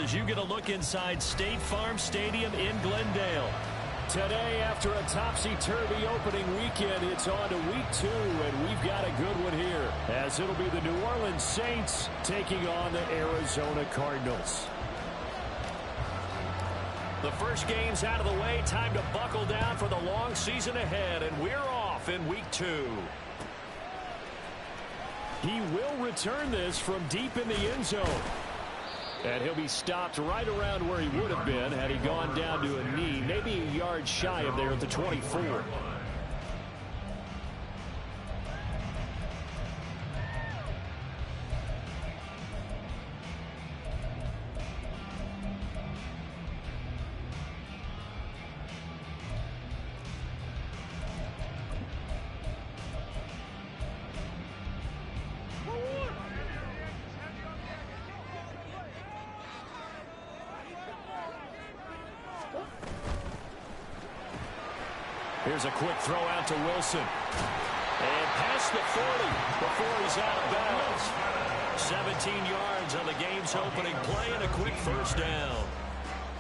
as you get a look inside State Farm Stadium in Glendale. Today, after a topsy-turvy opening weekend, it's on to week 2, and we've got a good one here, as it'll be the New Orleans Saints taking on the Arizona Cardinals. The first game's out of the way. Time to buckle down for the long season ahead, and we're off in week 2. He will return this from deep in the end zone. And he'll be stopped right around where he would have been had he gone down to a knee, maybe a yard shy of there at the 24. Here's a quick throw out to Wilson. And past the 40 before he's out of bounds. 17 yards on the game's opening play and a quick first down.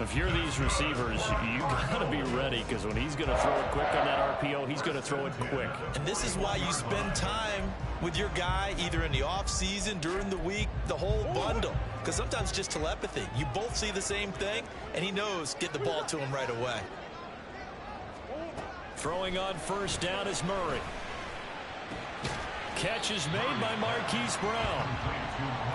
If you're these receivers, you got to be ready, because when he's going to throw it quick on that RPO, he's going to throw it quick. And this is why you spend time with your guy, either in the offseason, during the week, the whole bundle. Because sometimes just telepathy. You both see the same thing, and he knows get the ball to him right away. Throwing on first down is Murray. Catch is made by Marquise Brown.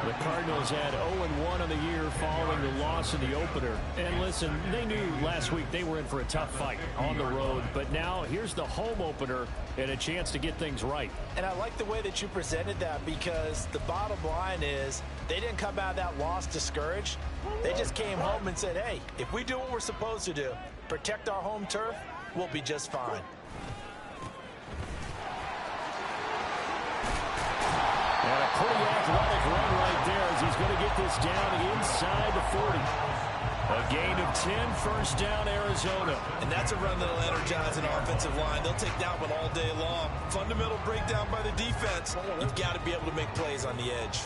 The Cardinals had 0-1 on the year following the loss in the opener. And listen, they knew last week they were in for a tough fight on the road. But now here's the home opener and a chance to get things right. And I like the way that you presented that, because the bottom line is they didn't come out of that loss discouraged. They just came home and said, hey, if we do what we're supposed to do, protect our home turf, we'll be just fine. And a pretty athletic run right there as he's going to get this down inside the 40. A gain of 10, first down, Arizona. And that's a run that'll energize an offensive line. They'll take that one all day long. Fundamental breakdown by the defense. You've got to be able to make plays on the edge.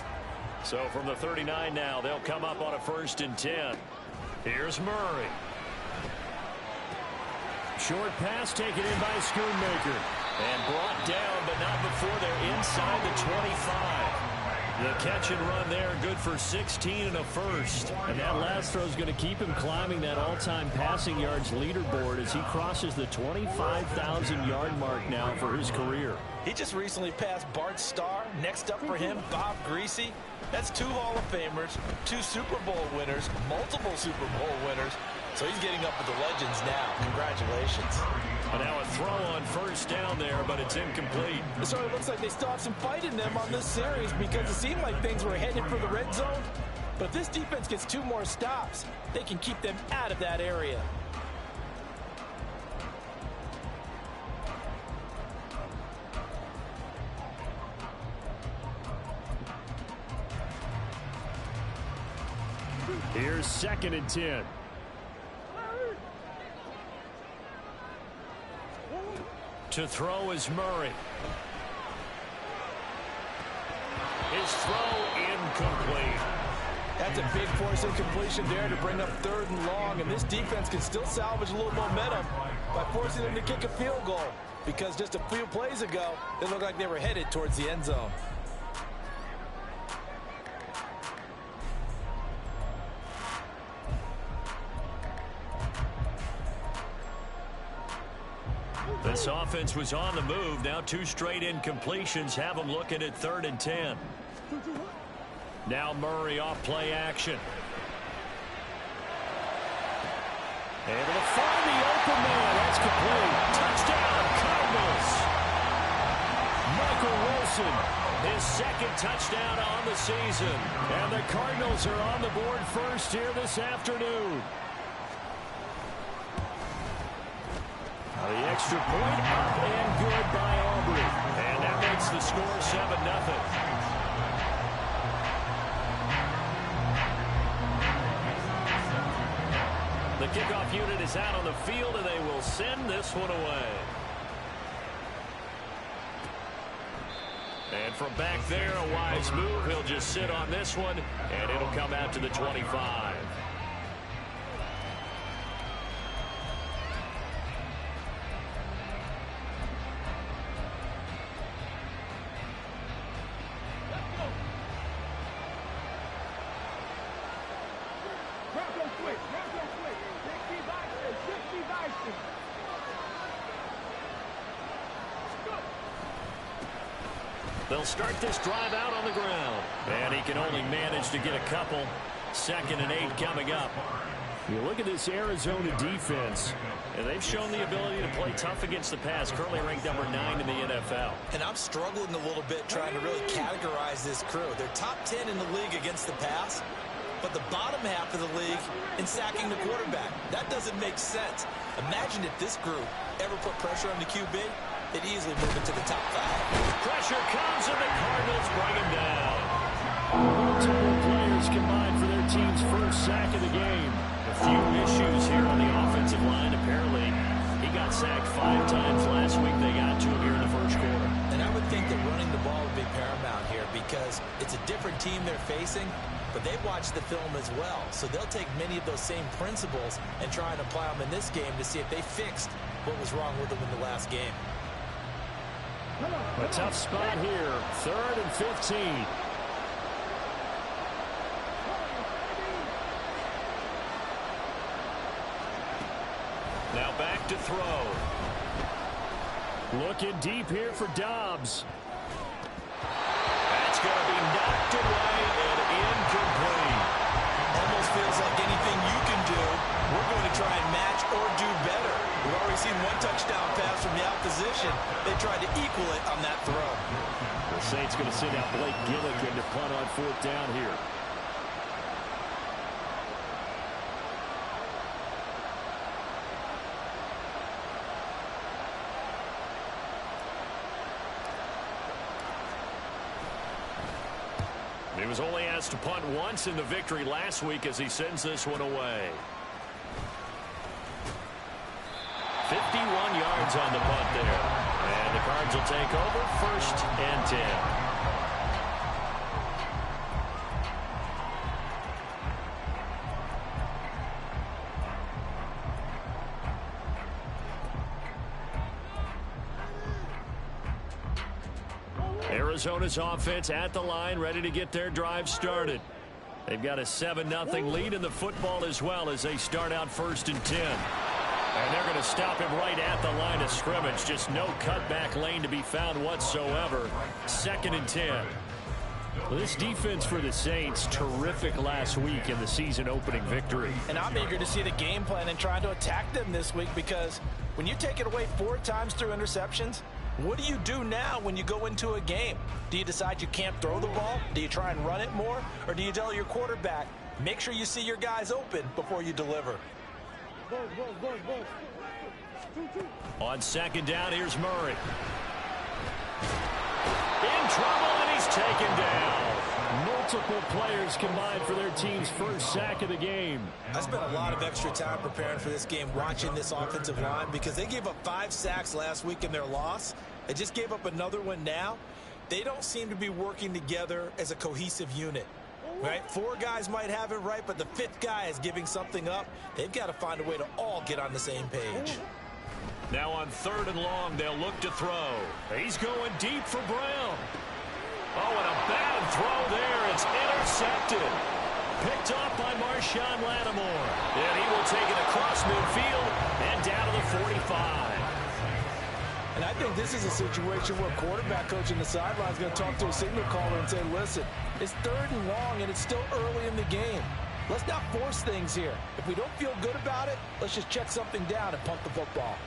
So from the 39 now, they'll come up on a 1st and 10. Here's Murray. Short pass taken in by Schoonmaker. And brought down, but not before they're inside the 25. The catch and run there, good for 16 and a first. And that last throw is going to keep him climbing that all-time passing yards leaderboard as he crosses the 25,000-yard mark now for his career. He just recently passed Bart Starr. Next up for him, Bob Greasy. That's 2 Hall of Famers, 2 Super Bowl winners, multiple Super Bowl winners. So he's getting up with the legends now. Congratulations. And now a throw on first down there, but it's incomplete. It sort of looks like they still have some fight in them on this series, because it seemed like things were headed for the red zone. But if this defense gets 2 more stops, they can keep them out of that area. Here's 2nd and 10. To throw is Murray. His throw incomplete. That's a big force incompletion there to bring up 3rd and long, and this defense can still salvage a little momentum by forcing them to kick a field goal, because just a few plays ago, they looked like they were headed towards the end zone. This offense was on the move. Now 2 straight incompletions have them looking at 3rd and 10. Now Murray off play action. Able to find the open man. That's complete. Touchdown, Cardinals. Michael Wilson, his 2nd touchdown on the season. And the Cardinals are on the board first here this afternoon. The extra point up and good by Aubrey. And that makes the score 7-0. The kickoff unit is out on the field, and they will send this one away. And from back there, a wise move. He'll just sit on this one, and it'll come out to the 25. They'll start this drive out on the ground. And he can only manage to get a couple. 2nd and 8 coming up. You look at this Arizona defense, and they've shown the ability to play tough against the pass, currently ranked number 9 in the NFL. And I'm struggling a little bit trying to really categorize this crew. They're top 10 in the league against the pass, but the bottom half of the league in sacking the quarterback. That doesn't make sense. Imagine if this group ever put pressure on the QB, they'd easily move into the top 5. Pressure comes, and the Cardinals bring him down. Multiple players combined for their team's first sack of the game. A few issues here on the offensive line. Apparently, he got sacked 5 times last week. They got to him here in the first quarter. And I would think that running the ball would be paramount here because it's a different team they're facing, but they've watched the film as well. So they'll take many of those same principles and try and apply them in this game to see if they fixed what was wrong with them in the last game. A tough spot here. 3rd and 15. Now back to throw. Looking deep here for Dobbs. That's going to be knocked away and incomplete. Almost feels like anything you can do, we're going to try and match or do better. We've already seen 1 touchdown pass from the opposition. They tried to equal it on that throw. The Saints going to send out Blake Gillikin to punt on 4th down here. He was only asked to punt once in the victory last week as he sends this one away. 51 yards on the punt there. And the Cards will take over 1st and 10. Arizona's offense at the line, ready to get their drive started. They've got a 7-0 lead in the football as well as they start out 1st and 10. And they're going to stop him right at the line of scrimmage. Just no cutback lane to be found whatsoever. 2nd and 10. Well, this defense for the Saints, terrific last week in the season-opening victory. And I'm eager to see the game plan and trying to attack them this week because when you take it away 4 times through interceptions, what do you do now when you go into a game? Do you decide you can't throw the ball? Do you try and run it more? Or do you tell your quarterback, make sure you see your guys open before you deliver? On 2nd down, here's Murray. In trouble, and he's taken down. Multiple players combined for their team's first sack of the game. I spent a lot of extra time preparing for this game, watching this offensive line, because they gave up 5 sacks last week in their loss. They just gave up another one now. They don't seem to be working together as a cohesive unit. Right? 4 guys might have it right, but the 5th guy is giving something up. They've got to find a way to all get on the same page. Now on 3rd and long, they'll look to throw. He's going deep for Brown. Oh, and a bad throw there. It's intercepted. Picked off by Marshawn Lattimore. And he will take it across midfield and down to the 45. And I think this is a situation where quarterback coach in the sideline is going to talk to a signal caller and say, listen, it's 3rd and long and it's still early in the game. Let's not force things here. If we don't feel good about it, let's just check something down and punt the football.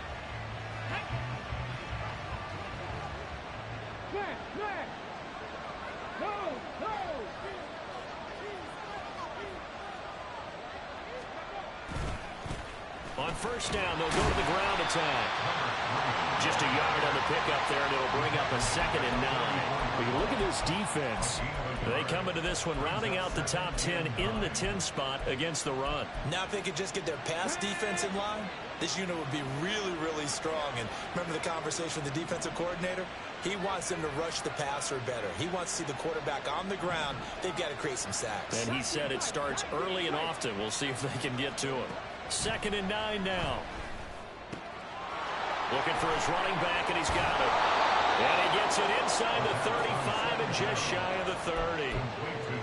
On 1st down, they'll go to the ground attack. Just a yard on the pickup there, and it'll bring up a 2nd and 9. But you look at this defense. They come into this one rounding out the top 10 in the 10 spot against the run. Now if they could just get their pass defense in line, this unit would be really, really strong. And remember the conversation with the defensive coordinator? He wants them to rush the passer better. He wants to see the quarterback on the ground. They've got to create some sacks. And he said it starts early and often. We'll see if they can get to him. 2nd and 9 now. Looking for his running back, and he's got it. And he gets it inside the 35 and just shy of the 30.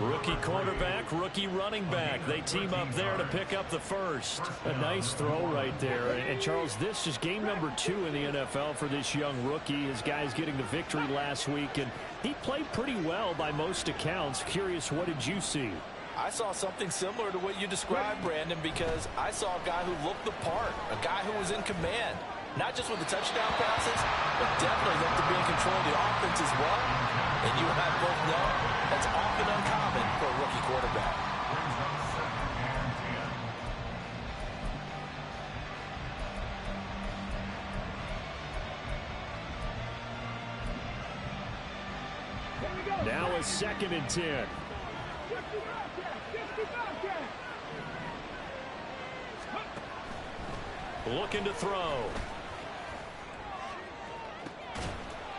Rookie quarterback, rookie running back. They team up there to pick up the first. A nice throw right there. And Charles, this is game number 2 in the NFL for this young rookie. His guys getting the victory last week, and he played pretty well by most accounts. Curious, what did you see? I saw something similar to what you described, Brandon, because I saw a guy who looked the part, a guy who was in command. Not just with the touchdown passes, but definitely looked to be in control of the offense as well. And you and I both know that's often uncommon for a rookie quarterback. Now a 2nd and 10. Looking to throw.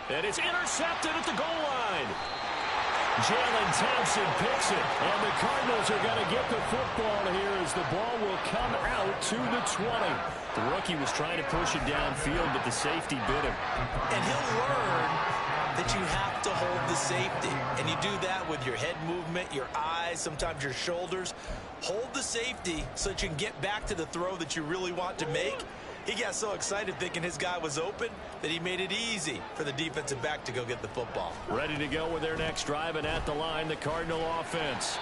And it's intercepted at the goal line. Jalen Thompson picks it. And the Cardinals are going to get the football here as the ball will come out to the 20. The rookie was trying to push it downfield, but the safety bit him. And he'll learn that you have to hold the safety. And you do that with your head movement, your eyes, sometimes your shoulders. Hold the safety so that you can get back to the throw that you really want to make. He got so excited thinking his guy was open that he made it easy for the defensive back to go get the football. Ready to go with their next drive, and at the line, the Cardinal offense.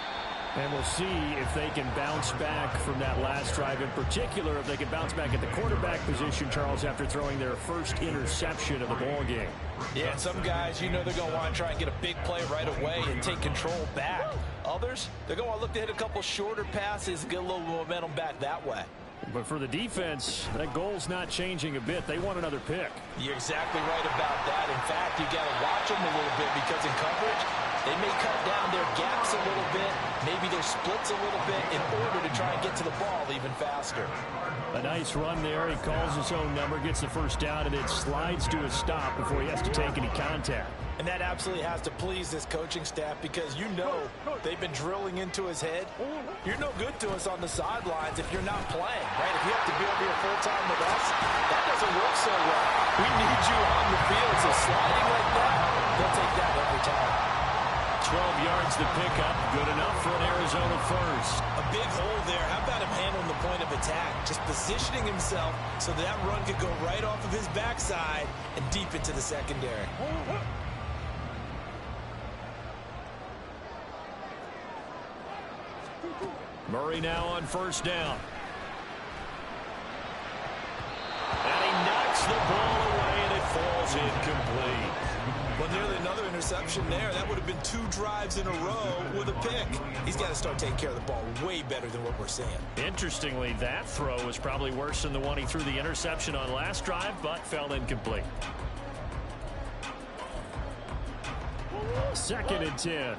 And we'll see if they can bounce back from that last drive. In particular, if they can bounce back at the quarterback position, Charles, after throwing their first interception of the ball game. Yeah, and some guys, you know they're going to want to try and get a big play right away and take control back. Others, they're going to look to hit a couple shorter passes and get a little momentum back that way. But for the defense, that goal's not changing a bit. They want another pick. You're exactly right about that. In fact, you got to watch them a little bit because in coverage, they may cut down their gaps a little bit, maybe their splits a little bit in order to try and get to the ball even faster. A nice run there. He calls his own number, gets the first down, and it slides to a stop before he has to take any contact. And that absolutely has to please this coaching staff because you know they've been drilling into his head. You're no good to us on the sidelines if you're not playing, right? If you have to be over here full-time with us, that doesn't work so well. We need you on the field, so sliding like that, they'll take that every time. 12 yards to pick up. Good enough for an Arizona first. A big hole there. How about him handling the point of attack? Just positioning himself so that run could go right off of his backside and deep into the secondary. Murray now on first down. And he knocks the ball away, and it falls incomplete. Well, nearly another interception there. That would have been 2 drives in a row with a pick. He's got to start taking care of the ball way better than what we're seeing. Interestingly, that throw was probably worse than the one he threw the interception on last drive, but fell incomplete. 2nd and 10.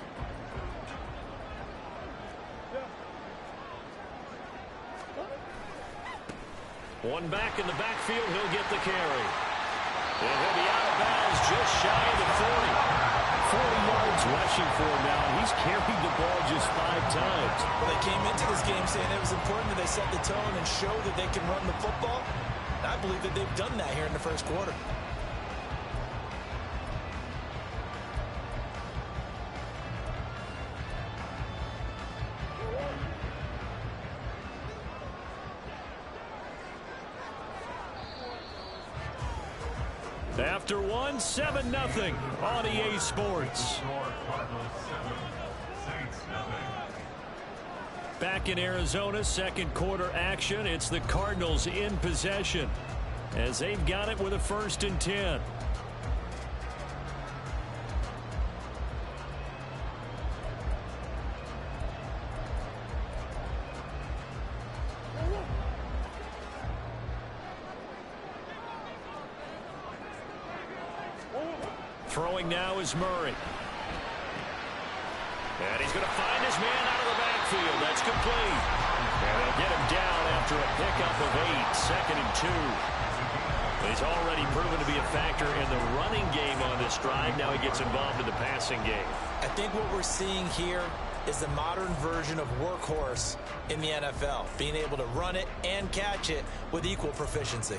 One back in the backfield, he'll get the carry. And he'll be out of bounds just shy of the 40. 40 yards rushing for him now. He's carried the ball just 5 times. Well, they came into this game saying it was important that they set the tone and show that they can run the football. And I believe that they've done that here in the first quarter. After one, 7-0 on EA Sports. Back in Arizona, second quarter action. It's the Cardinals in possession as they've got it with a 1st and 10. Throwing now is Murray. And he's going to find his man out of the backfield. That's complete. And they'll get him down after a pickup of 8. 2nd and 2. He's already proven to be a factor in the running game on this drive. Now he gets involved in the passing game. I think what we're seeing here is the modern version of workhorse in the NFL, being able to run it and catch it with equal proficiency.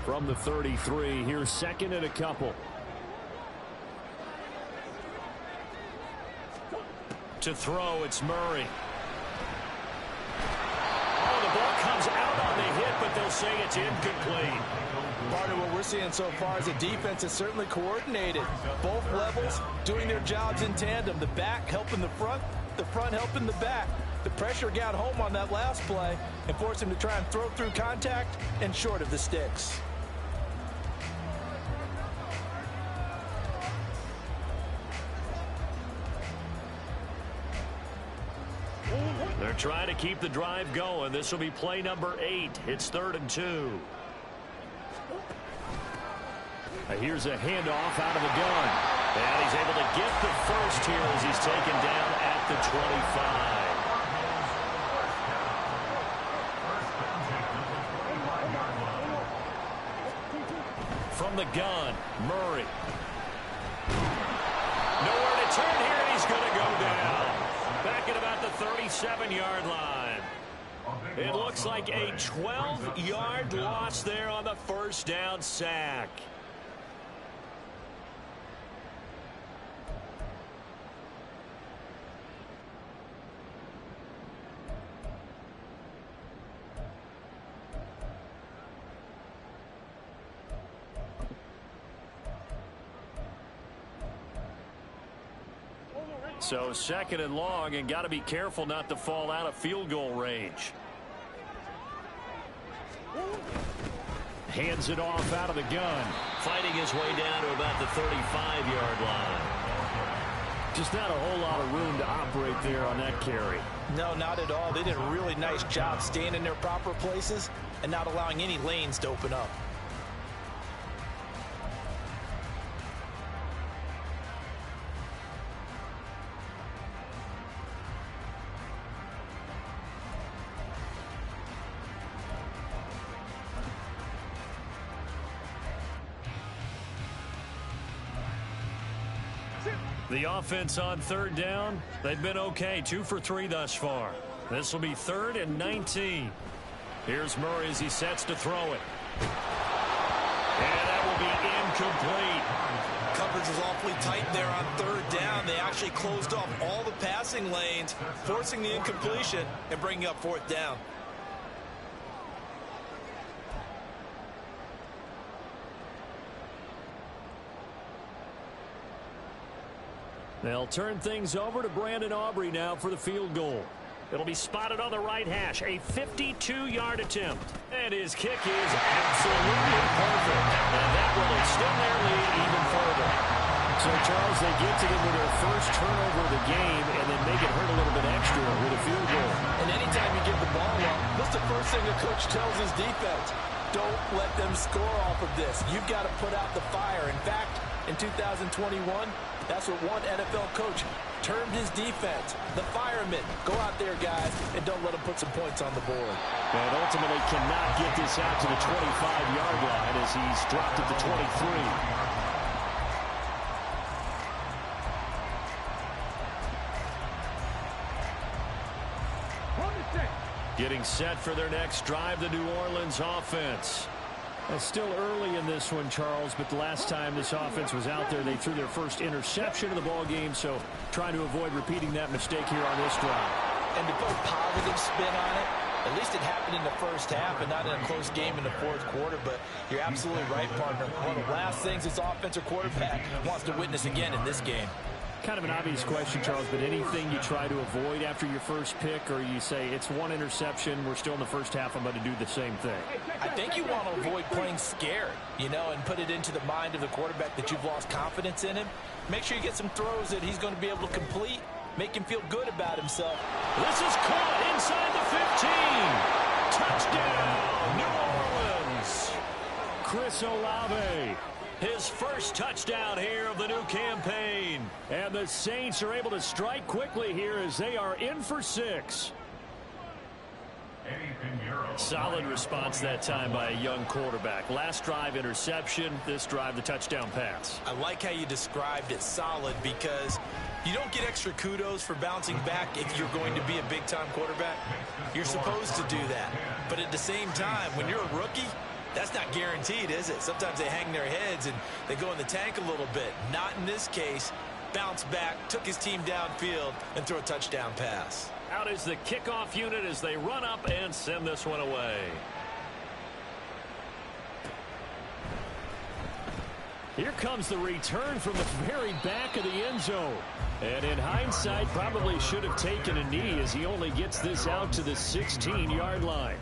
From the 33, here's second and a couple. To throw, it's Murray. Oh, the ball comes out on the hit, but they'll say it's incomplete. Part of what we're seeing so far is the defense is certainly coordinated. Both levels doing their jobs in tandem. The back helping the front helping the back. The pressure got home on that last play and forced him to try and throw through contact and short of the sticks. They're trying to keep the drive going. This will be play number 8. It's 3rd and 2. Here's a handoff out of the gun. And he's able to get the first here as he's taken down at the 25. From the gun, Murray. Nowhere to turn here, and he's going to go down. Back at about the 37-yard line. It looks like a 12-yard loss there on the first down sack. So second and long, and got to be careful not to fall out of field goal range. Hands it off out of the gun. Fighting his way down to about the 35-yard line. Just not a whole lot of room to operate there on that carry. No, not at all. They did a really nice job staying in their proper places and not allowing any lanes to open up. The offense on 3rd down, they've been okay. 2 for 3 thus far. This will be 3rd and 19. Here's Murray as he sets to throw it. And that will be incomplete. Coverage was awfully tight there on 3rd down. They actually closed off all the passing lanes, forcing the incompletion and bringing up 4th down. They'll turn things over to Brandon Aubrey now for the field goal. It'll be spotted on the right hash, a 52-yard attempt. And his kick is absolutely perfect. And that will extend their lead even further. So, Charles, they get to get with their first turnover of the game and then make it hurt a little bit extra with a field goal. And anytime you give the ball up, what's the first thing a coach tells his defense? Don't let them score off of this. You've got to put out the fire. In fact, in 2021, that's what one NFL coach termed his defense, the firemen. Go out there, guys, and don't let them put some points on the board. And ultimately cannot get this out to the 25-yard line as he's dropped at the 23. Getting set for their next drive, the New Orleans offense. It's still early in this one, Charles, but the last time this offense was out there, they threw their first interception of the ball game, so trying to avoid repeating that mistake here on this drive. And to put a positive spin on it, at least it happened in the first half and not in a close game in the 4th quarter, but you're absolutely right, partner. One of the last things this offensive quarterback wants to witness again in this game. Kind of an obvious question, Charles, but anything you try to avoid after your first pick, or you say it's one interception, we're still in the first half, I'm going to do the same thing? I think you want to avoid playing scared, you know, and put it into the mind of the quarterback that you've lost confidence in him. Make sure you get some throws that he's going to be able to complete, make him feel good about himself. This is caught inside the 15. Touchdown, New Orleans. Chris Olave. His first touchdown here of the new campaign. And the Saints are able to strike quickly here as they are in for 6. Solid response that time by a young quarterback. Last drive, interception. This drive, the touchdown pass. I like how you described it, solid, because you don't get extra kudos for bouncing back if you're going to be a big-time quarterback. You're supposed to do that. But at the same time, when you're a rookie, That's not guaranteed, is it? Sometimes they hang their heads and they go in the tank a little bit. Not in this case. Bounced back, took his team downfield, and threw a touchdown pass. Out is the kickoff unit as they run up and send this one away. Here comes the return from the very back of the end zone. And in hindsight, probably should have taken a knee as he only gets this out to the 16-yard line.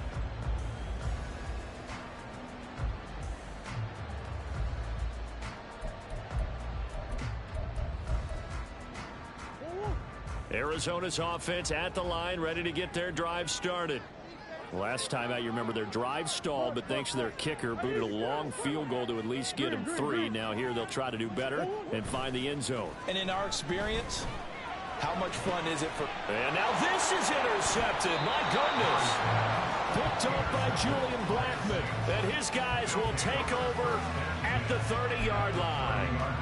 Arizona's offense at the line, ready to get their drive started. Last time out, you remember their drive stalled, but thanks to their kicker, booted a long field goal to at least get them 3. Now here they'll try to do better and find the end zone. And in our experience, how much fun is it for... And now this is intercepted. My goodness. Picked off by Julian Blackman. And his guys will take over at the 30-yard line.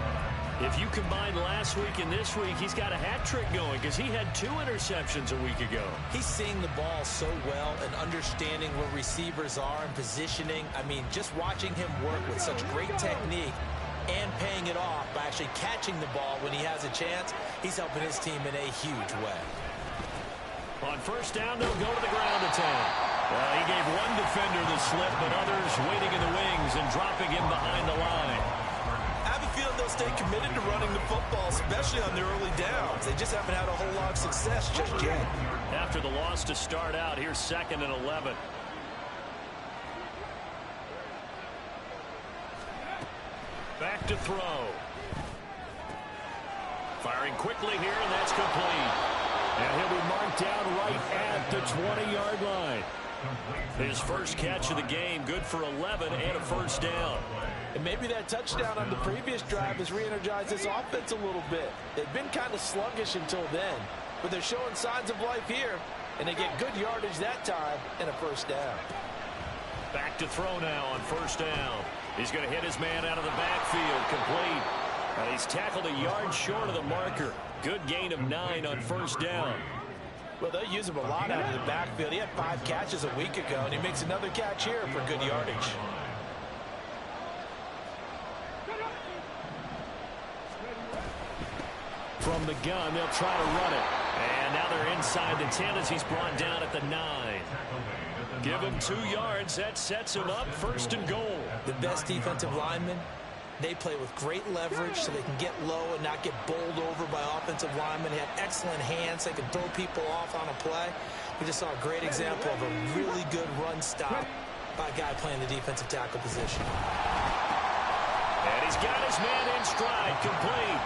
If you combine last week and this week, he's got a hat trick going because he had 2 interceptions a week ago. He's seeing the ball so well and understanding where receivers are and positioning. I mean, just watching him work with such great technique and paying it off by actually catching the ball when he has a chance, he's helping his team in a huge way. On first down, they'll go to the ground attack. He gave one defender the slip, but others waiting in the wings and dropping him behind the line. They'll stay committed to running the football, especially on their early downs. They just haven't had a whole lot of success just yet. After the loss to start out, here's 2nd and 11. Back to throw. Firing quickly here, and that's complete. And he'll be marked down right at the 20-yard line. His first catch of the game, good for 11 and a first down. And maybe that touchdown on the previous drive has re-energized this offense a little bit. They've been kind of sluggish until then, but they're showing signs of life here, and they get good yardage that time and a first down. Back to throw now on first down. He's going to hit his man out of the backfield, complete. And he's tackled a yard short of the marker. Good gain of 9 on first down. Well, they use him a lot out of the backfield. He had 5 catches a week ago, and he makes another catch here for good yardage. From the gun, they'll try to run it. And now they're inside the 10 as he's brought down at the 9. Give him 2 yards. That sets him up 1st and goal. The best defensive linemen, they play with great leverage so they can get low and not get bowled over by offensive linemen. They have excellent hands. They can throw people off on a play. We just saw a great example of a really good run stop by a guy playing the defensive tackle position. And he's got his man in stride, complete.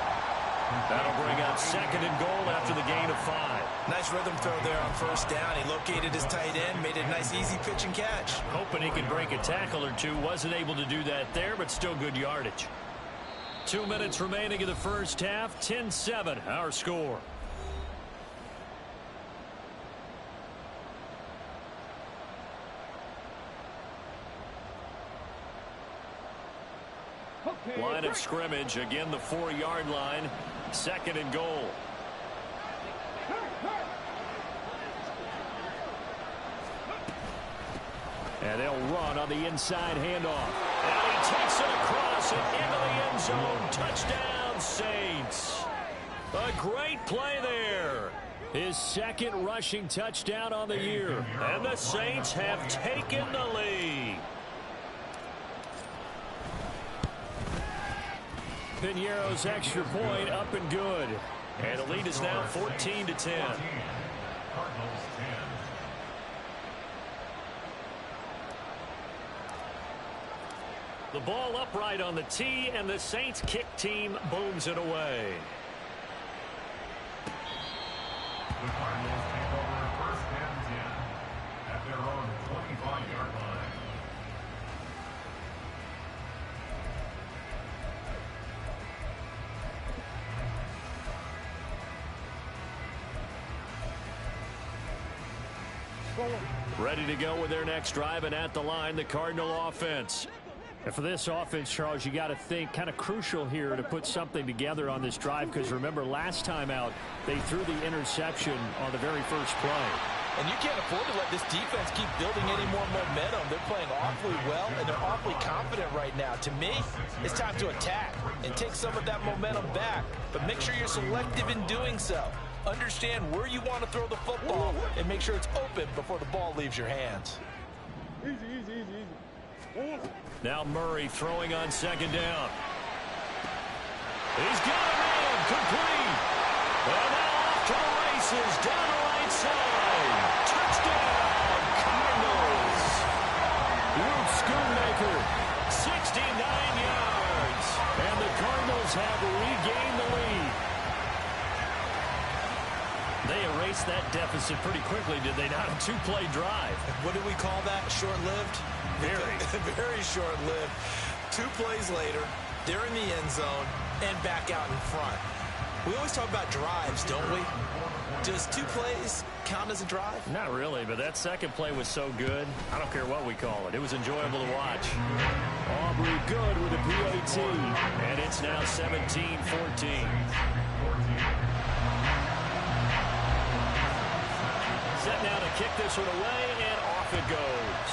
That'll bring up 2nd and goal after the gain of 5. Nice rhythm throw there on first down. He located his tight end, made it a nice easy pitch and catch. Hoping he could break a tackle or two. Wasn't able to do that there, but still good yardage. 2 minutes remaining in the first half. 10-7, our score. Line of scrimmage, again the 4-yard line, 2nd and goal. And they'll run on the inside handoff. And he takes it across and into the end zone. Touchdown, Saints. A great play there. His 2nd rushing touchdown on the year. And the Saints have taken the lead. Piñeiro's extra point up and good. And the lead is now 14-10. The ball upright on the tee, and the Saints kick team booms it away. The Cardinals take over 1st and 10 at their own 25-yard line. Ready to go with their next drive, and at the line, the Cardinal offense. And for this offense, Charles, you got to think kind of crucial here to put something together on this drive, because remember last time out, they threw the interception on the very first play. And you can't afford to let this defense keep building any more momentum. They're playing awfully well, and they're awfully confident right now. To me, it's time to attack and take some of that momentum back. But make sure you're selective in doing so. Understand where you want to throw the football and make sure it's open before the ball leaves your hands. Now Murray throwing on second down. He's got a man complete. And now off to the races down the right side. Touchdown, Cardinals. Luke Schoonmaker, 69 yards. And the Cardinals have regained the lead. They erased that deficit pretty quickly, did they not? A two-play drive. What do we call that? Short-lived? Very. Very short-lived. 2 plays later, they're in the end zone and back out in front. We always talk about drives, don't we? Does 2 plays count as a drive? Not really, but that second play was so good. I don't care what we call it. It was enjoyable to watch. Aubrey good with a PAT, and it's now 17-14. Set now to kick this one away, and off it goes.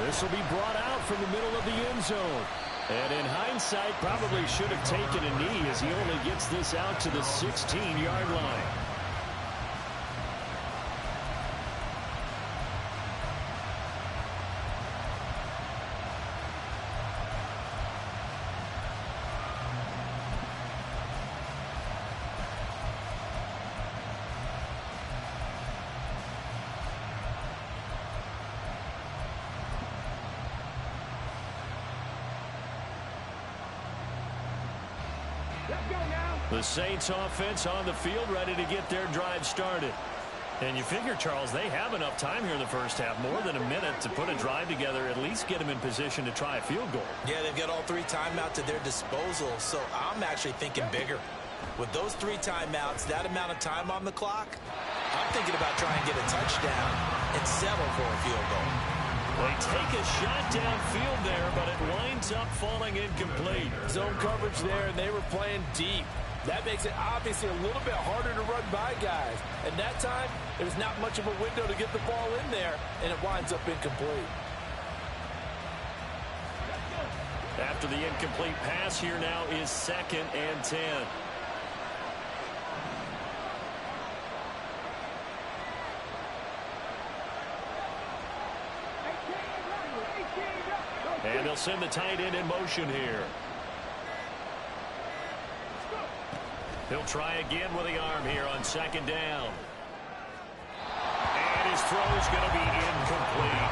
This will be brought out from the middle of the end zone. And in hindsight, probably should have taken a knee as he only gets this out to the 16-yard line. The Saints offense on the field, ready to get their drive started. And you figure, Charles, they have enough time here in the first half, more than a minute to put a drive together, at least get them in position to try a field goal. Yeah, they've got all 3 timeouts at their disposal, so I'm actually thinking bigger. With those 3 timeouts, that amount of time on the clock, I'm thinking about trying to get a touchdown and settle for a field goal. They take a shot downfield there, but it winds up falling incomplete. Zone coverage there, and they were playing deep. That makes it obviously a little bit harder to run by guys. And that time, there's not much of a window to get the ball in there, and it winds up incomplete. After the incomplete pass, here now is 2nd and 10. And they'll send the tight end in motion here. He'll try again with the arm here on 2nd down. And his throw is going to be incomplete.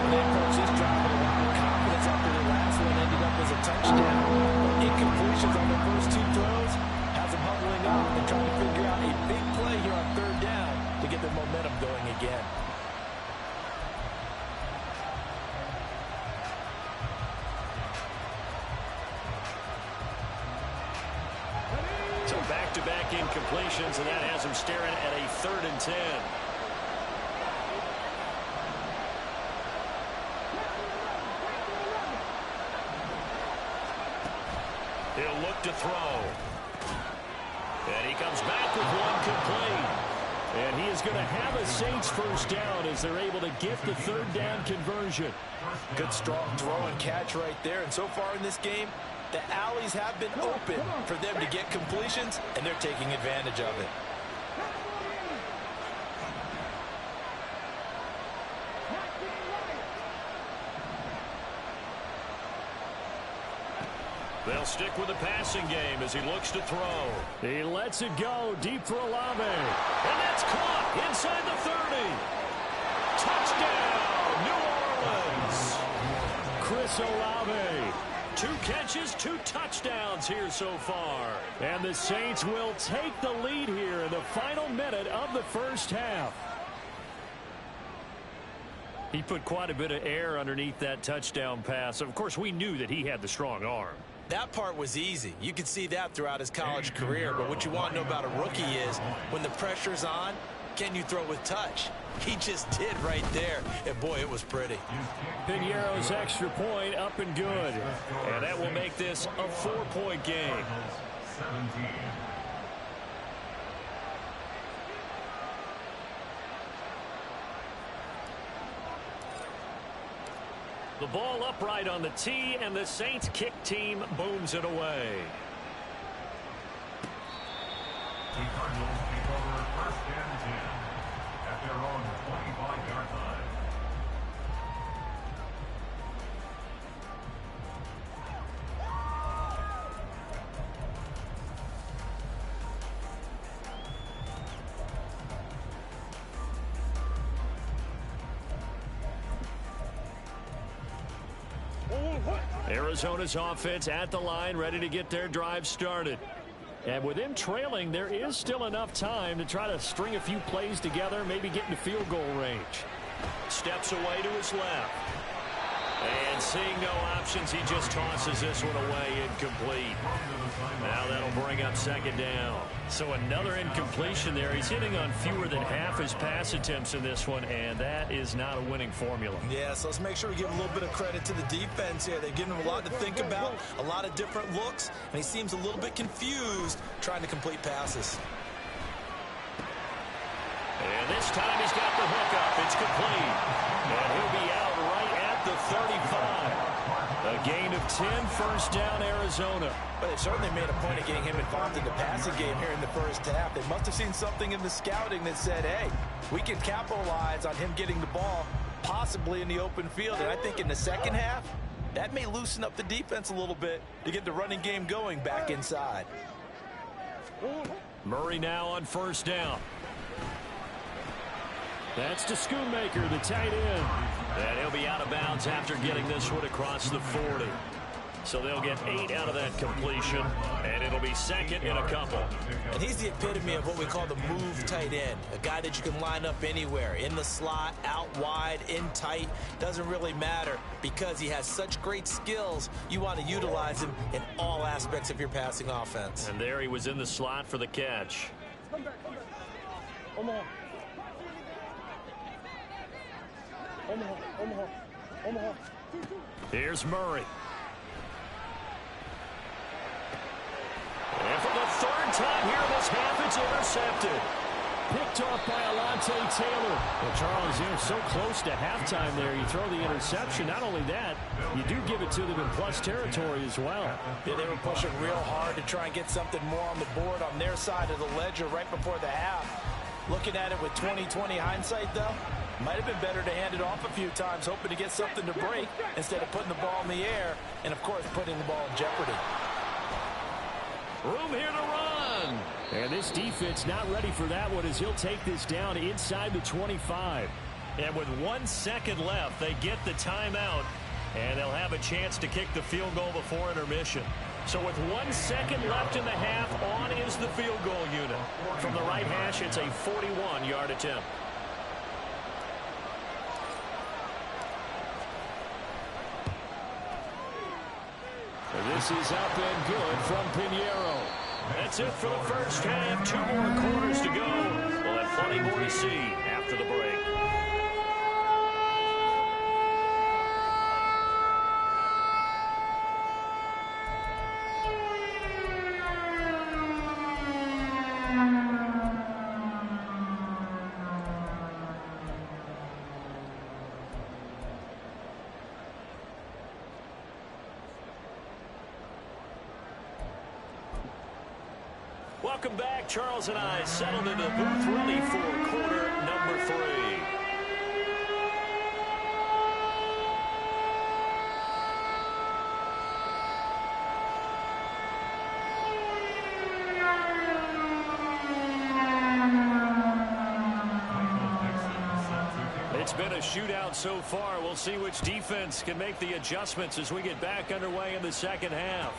They approached this drive with a lot of confidence after the last one ended up as a touchdown. But incompletions on the first 2 throws has them huddling up and trying to figure out a big play here on 3rd down to get their momentum going again. So back-to-back incompletions, and that has him staring at a 3rd and 10. He'll look to throw. And he comes back with one complete. And he is going to have a Saints first down as they're able to get the 3rd down conversion. Good strong throw and catch right there. And so far in this game, the alleys have been open for them to get completions, and they're taking advantage of it. They'll stick with the passing game as he looks to throw. He lets it go deep for Olave. And that's caught inside the 30. Touchdown, New Orleans. Chris Olave. 2 catches, 2 touchdowns here so far. And the Saints will take the lead here in the final minute of the first half. He put quite a bit of air underneath that touchdown pass. Of course, we knew that he had the strong arm. That part was easy. You could see that throughout his college career. But what you want to know about a rookie is when the pressure's on, can you throw with touch? He just did right there. And, boy, it was pretty. Piñeiro's extra point up and good. And that will make this a 4-point game. The ball upright on the tee, and the Saints kick team booms it away. The Cardinals take over first and 10 at their own 25-yard line. Arizona's offense at the line, ready to get their drive started. And with them trailing, there is still enough time to try to string a few plays together, maybe get into field goal range. Steps away to his left. And seeing no options, he just tosses this one away, incomplete. Now that'll bring up second down. So another incompletion there. He's hitting on fewer than half his pass attempts in this one, and that is not a winning formula. Yeah, so let's make sure we give a little bit of credit to the defense here. They've given him a lot to think about, a lot of different looks, and he seems a little bit confused trying to complete passes. And this time he's got the hook up. It's complete. And he'll be out right at the 35. A gain of 10, first down, Arizona. But they certainly made a point of getting him involved in the passing game here in the first half. They must have seen something in the scouting that said, hey, we can capitalize on him getting the ball possibly in the open field. And I think in the second half, that may loosen up the defense a little bit to get the running game going back inside. Murray now on first down. That's to Schoonmaker, the tight end. And he'll be out of bounds after getting this one across the 40. So they'll get 8 out of that completion, and it'll be second in a couple. And he's the epitome of what we call the move tight end, a guy that you can line up anywhere, in the slot, out wide, in tight, doesn't really matter because he has such great skills. You want to utilize him in all aspects of your passing offense. And there he was in the slot for the catch. Come back. Omaha. Here's Murray. And for the third time here this half, it's intercepted. Picked off by Alontae Taylor. Well, Charles, you're so close to halftime there. You throw the interception. Not only that, you do give it to them in plus territory as well. Yeah, they were pushing real hard to try and get something more on the board on their side of the ledger right before the half. Looking at it with 20/20 hindsight, though, might have been better to hand it off a few times, hoping to get something to break instead of putting the ball in the air and, of course, putting the ball in jeopardy. Room here to run. And this defense not ready for that one as he'll take this down inside the 25. And with 1 second left, they get the timeout, and they'll have a chance to kick the field goal before intermission. So with 1 second left in the half, on is the field goal unit. From the right hash, it's a 41-yard attempt. This is up and good from Pinheiro. That's it for the first half. 2 more quarters to go. We'll have plenty more to see after the break. Welcome back. Charles and I settled into the booth ready for quarter number 3. It's been a shootout so far. We'll see which defense can make the adjustments as we get back underway in the second half.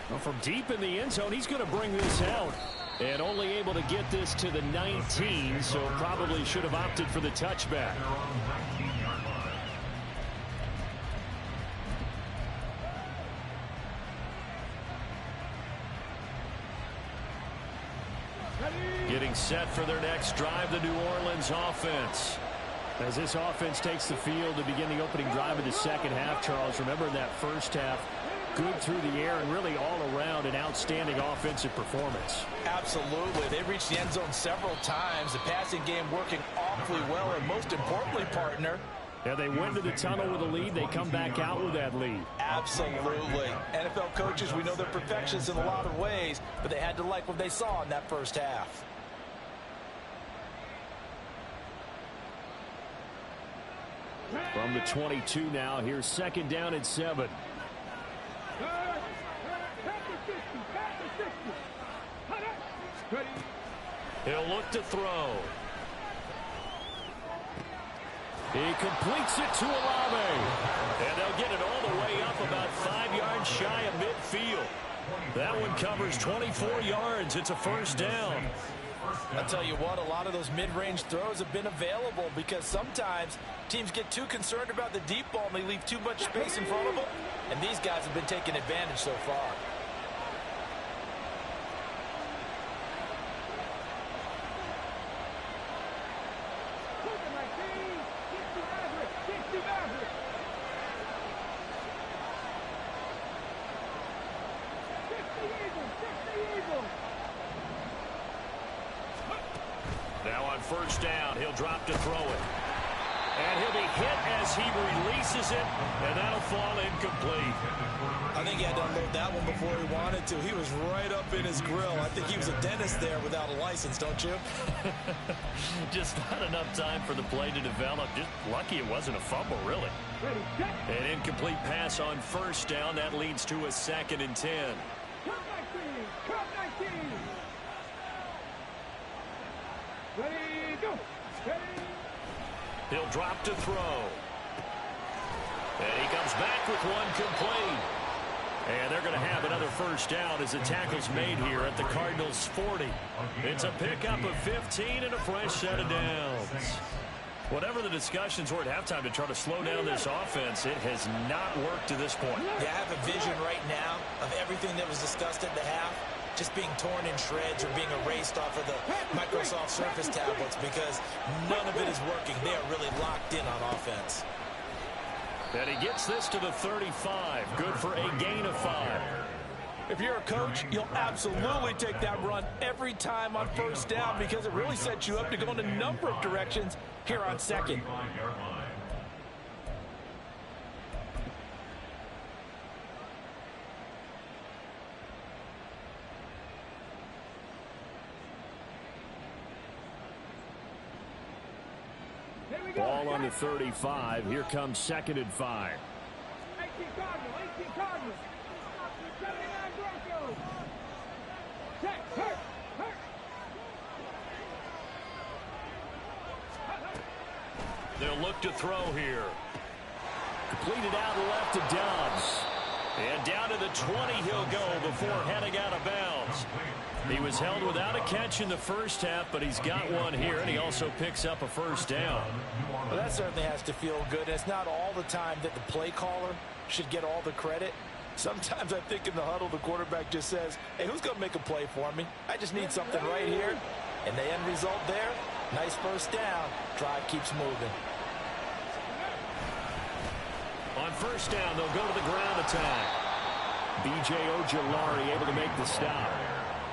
Well, from deep in the end zone, he's going to bring this out. And only able to get this to the 19, so probably should have opted for the touchback. Getting set for their next drive, the New Orleans offense. As this offense takes the field to begin the opening drive of the second half, Charles, remember in that first half, good through the air and really all around an outstanding offensive performance. Absolutely. They reached the end zone several times. The passing game working awfully well. And most importantly, partner, Yeah, they went to the tunnel with a lead. They come back out with that lead. Absolutely. NFL coaches, we know they're perfectionists in a lot of ways, but they had to like what they saw in that first half. From the 22 now, here's 2nd down and 7. He'll look to throw. He completes it to Olave. And they'll get it all the way up about 5 yards shy of midfield. That one covers 24 yards. It's a first down. I'll tell you what, a lot of those mid-range throws have been available because sometimes teams get too concerned about the deep ball and they leave too much space in front of them. And these guys have been taking advantage so far. Now on first down, he'll drop to throw it. And he'll be hit as he releases it, and that'll fall incomplete. I think he had to unload that one before he wanted to. He was right up in his grill. I think he was a dentist there without a license, don't you? Just not enough time for the play to develop. Just lucky it wasn't a fumble, really. An incomplete pass on first down. That leads to a 2nd and 10. Ready, go. Ready. He'll drop to throw. And he comes back with one complete. And they're going to have another first down as the tackle's made here at the Cardinals' 40. It's a pickup of 15 and a fresh set of downs. Whatever the discussions were at halftime to try to slow down this offense, it has not worked to this point. Yeah, I have a vision right now of everything that was discussed at the half just being torn in shreds or being erased off of the Microsoft Surface tablets because none of it is working. They are really locked in on offense. And he gets this to the 35. Good for a gain of 5. If you're a coach, you'll absolutely take that run every time on first down because it really sets you up to go in a number of directions here on second. Ball on the 35. Here comes 2nd and 5. 18 Cardinals, 18 Cardinals. 79 Broncos. Check, hurt. They'll look to throw here. Completed out left to Dobbs. And down to the 20 he'll go before heading out of bounds. He was held without a catch in the first half, but he's got one here, and he also picks up a first down. Well, that certainly has to feel good. And it's not all the time that the play caller should get all the credit. Sometimes I think in the huddle, the quarterback just says, hey, who's going to make a play for me? I just need something right here. And the end result there, nice first down. Drive keeps moving. On first down, they'll go to the ground attack. B.J. Ojulari able to make the stop.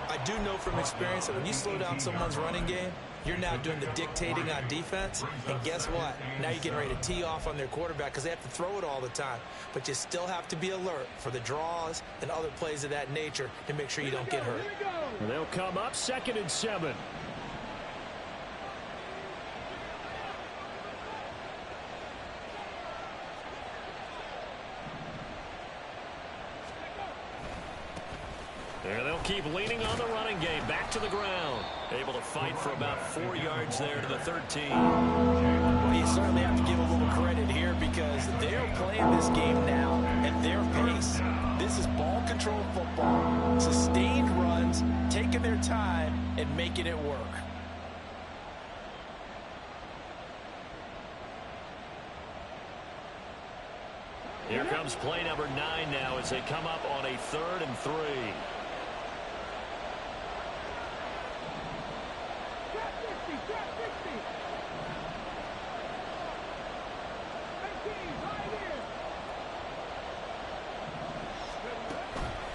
I do know from experience that when you slow down someone's running game, you're now doing the dictating on defense. And guess what? Now you're getting ready to tee off on their quarterback because they have to throw it all the time. But you still have to be alert for the draws and other plays of that nature to make sure you don't get hurt. They'll come up 2nd and 7. And they'll keep leaning on the running game. Back to the ground. Able to fight for about 4 yards there to the 13. Well, you certainly have to give a little credit here because they're playing this game now at their pace. This is ball control football. Sustained runs, taking their time, and making it work. Here comes play number 9 now as they come up on a 3rd and 3.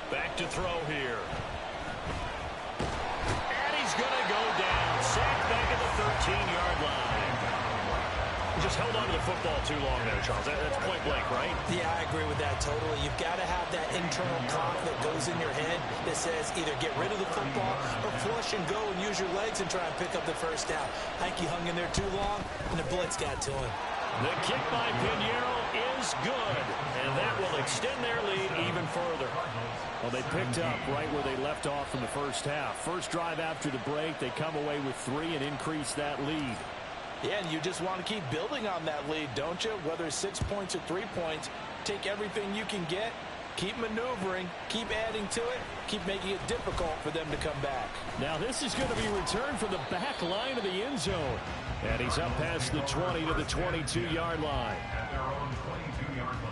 Back to throw here. And he's going to go down. Sacked back at the 13-yard line. Just held on to the football too long there, Charles. That's point blank, right? Yeah, I agree with that totally. You've got to have that internal clock that goes in your head that says either get rid of the football or flush and go and use your legs and try and pick up the first down. I think he hung in there too long, and the blitz got to him. The kick by Pinheiro is good, and that will extend their lead even further. Well, they picked up right where they left off in the first half. First drive after the break, they come away with 3 and increase that lead. Yeah, and you just want to keep building on that lead, don't you? Whether it's 6 points or 3 points, take everything you can get, keep maneuvering, keep adding to it, keep making it difficult for them to come back. Now this is going to be returned from the back line of the end zone. And he's up past the 20 to the 22-yard line. At their own 22-yard line.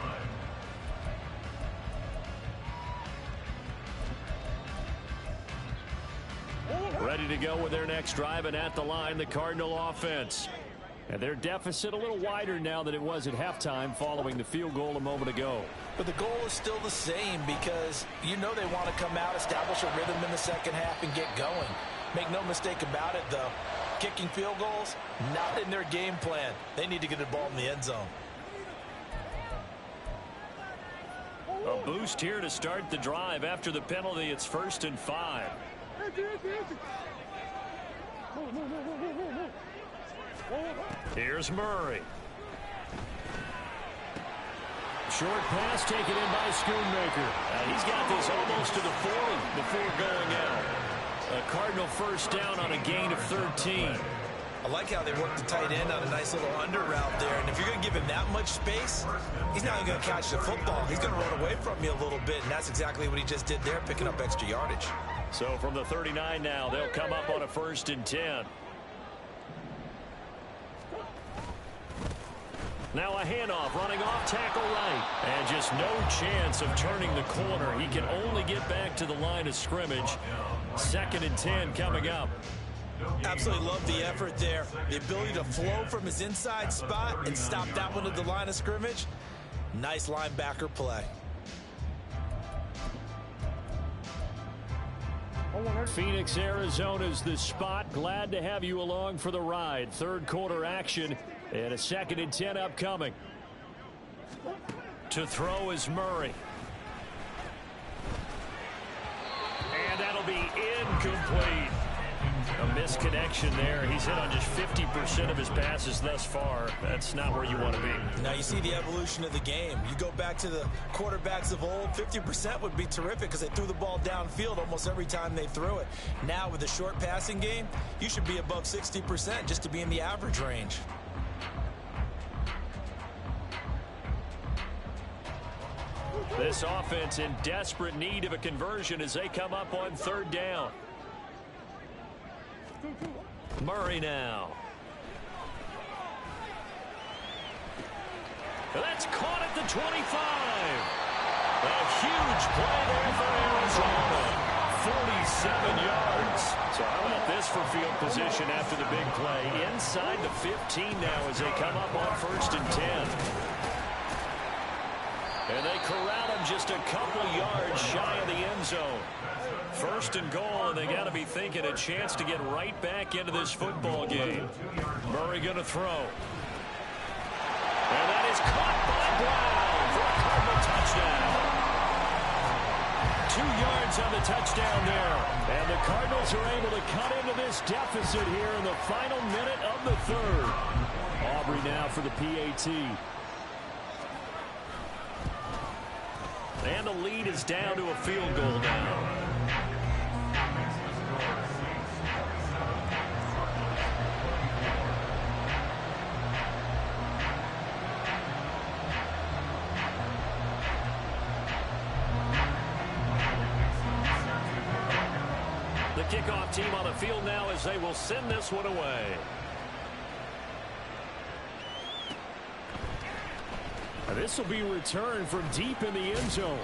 Ready to go with their next drive, and at the line, the Cardinal offense. And their deficit a little wider now than it was at halftime following the field goal a moment ago. But the goal is still the same because you know they want to come out, establish a rhythm in the second half, and get going. Make no mistake about it, though. Kicking field goals, not in their game plan. They need to get the ball in the end zone. A boost here to start the drive. After the penalty, it's 1st and 5. Here's Murray. Short pass taken in by Schoonmaker. He's got this almost to the 40 before going out. A Cardinal first down on a gain of 13. I like how they work the tight end on a nice little under route there. And if you're going to give him that much space, he's not even going to catch the football. He's going to run away from you a little bit, and that's exactly what he just did there, picking up extra yardage. So from the 39 now, they'll come up on a 1st and 10. Now a handoff, running off tackle right. And just no chance of turning the corner. He can only get back to the line of scrimmage. 2nd and 10 coming up. Absolutely love the effort there. The ability to flow from his inside spot and stop that one at the line of scrimmage. Nice linebacker play. Phoenix, Arizona's the spot. Glad to have you along for the ride. 3rd quarter action and a 2nd and 10 upcoming. To throw is Murray. And that'll be incomplete. A misconnection there. He's hit on just 50% of his passes thus far. That's not where you want to be. Now you see the evolution of the game. You go back to the quarterbacks of old, 50% would be terrific because they threw the ball downfield almost every time they threw it. Now with the short passing game, you should be above 60% just to be in the average range. This offense in desperate need of a conversion as they come up on 3rd down. Murray now. That's caught at the 25. A huge play there for Arizona. 47 yards. So how about this for field position after the big play? Inside the 15 now as they come up on 1st and 10. And they corral him just a couple yards shy of the end zone. 1st and goal, and they got to be thinking a chance to get right back into this football game. Murray going to throw. And that is caught by Brown for a Cardinal touchdown. 2 yards on the touchdown there. And the Cardinals are able to cut into this deficit here in the final minute of the 3rd. Aubrey now for the PAT. And the lead is down to a field goal now. The kickoff team on the field now as they will send this one away. This will be returned from deep in the end zone.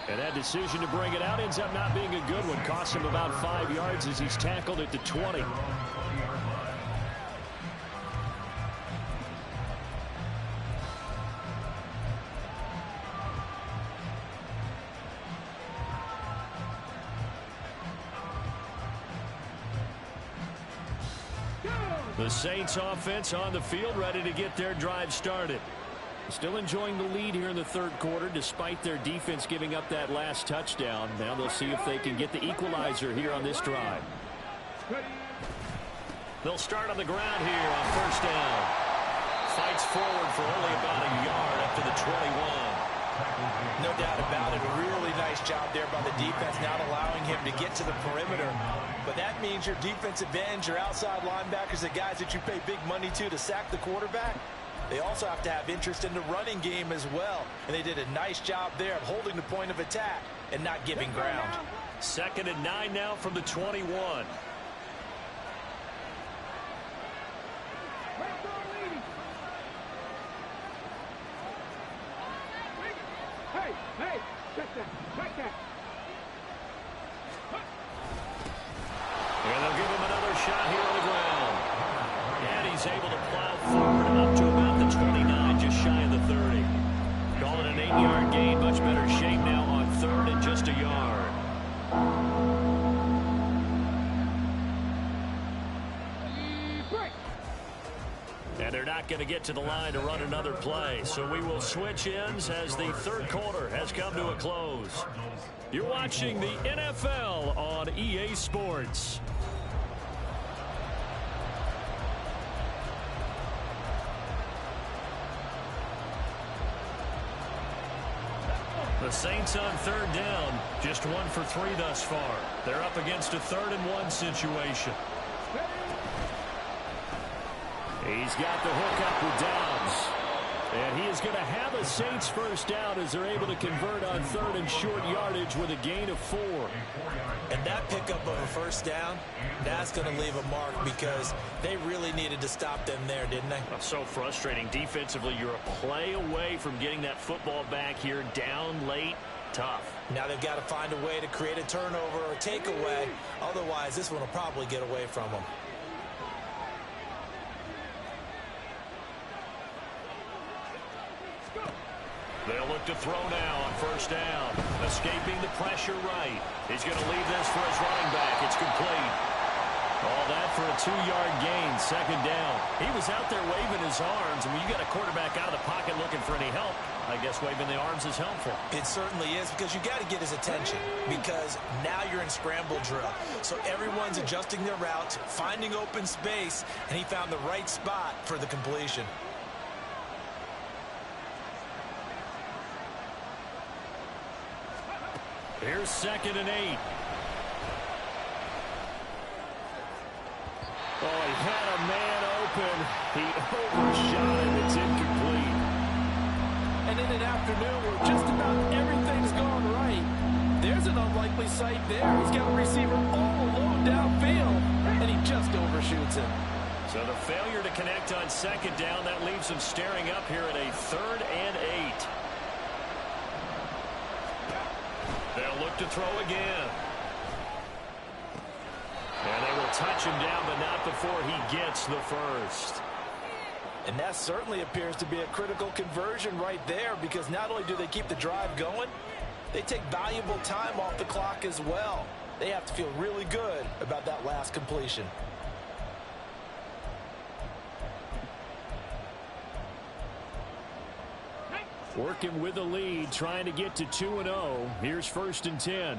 And that decision to bring it out ends up not being a good one. Cost him about 5 yards as he's tackled at the 20. The The Saints offense on the field, ready to get their drive started. Still enjoying the lead here in the third quarter, despite their defense giving up that last touchdown. Now they'll see if they can get the equalizer here on this drive. They'll start on the ground here on first down. Fights forward for only about a yard up to the 21. No doubt about it. A really nice job there by the defense, not allowing him to get to the perimeter. But that means your defensive ends, your outside linebackers, the guys that you pay big money to sack the quarterback, they also have to have interest in the running game as well. And they did a nice job there of holding the point of attack and not giving ground. 2nd and 9 now from the 21. Hey, check that. And they'll give him another shot here on the ground. And he's able to plow forward up to about the 29, just shy of the 30. Call it an 8-yard gain, much better shape now on 3rd and just a yard. And they're not going to get to the line to run another play. So we will switch ends as the third quarter has come to a close. You're watching the NFL on EA Sports. The Saints on 3rd down, just 1 for 3 thus far. They're up against a 3rd and 1 situation. He's got the hook up with Downs. And he is going to have a Saints first down as they're able to convert on 3rd and short yardage with a gain of 4. And that pickup of a first down, that's going to leave a mark because they really needed to stop them there, didn't they? So frustrating. Defensively, you're a play away from getting that football back here, down late. Tough. Now they've got to find a way to create a turnover or takeaway. Otherwise, this one will probably get away from them. They'll look to throw now on first down. Escaping the pressure right. He's going to leave this for his running back. It's complete. All that for a 2-yard gain, 2nd down. He was out there waving his arms, and when you got a quarterback out of the pocket looking for any help, I guess waving the arms is helpful. It certainly is, because you got to get his attention, because now you're in scramble drill. So everyone's adjusting their routes, finding open space, and he found the right spot for the completion. Here's 2nd and 8. Oh, he had a man open. He overshot it. It's incomplete. And in an afternoon where just about everything's gone right, there's an unlikely sight there. He's got a receiver all alone downfield, and he just overshoots it. So the failure to connect on 2nd down, that leaves him staring up here at a 3rd and 8. They'll look to throw again. And they will touch him down, but not before he gets the first. And that certainly appears to be a critical conversion right there, because not only do they keep the drive going, they take valuable time off the clock as well. They have to feel really good about that last completion. Working with the lead, trying to get to 2-0. Here's 1st and 10.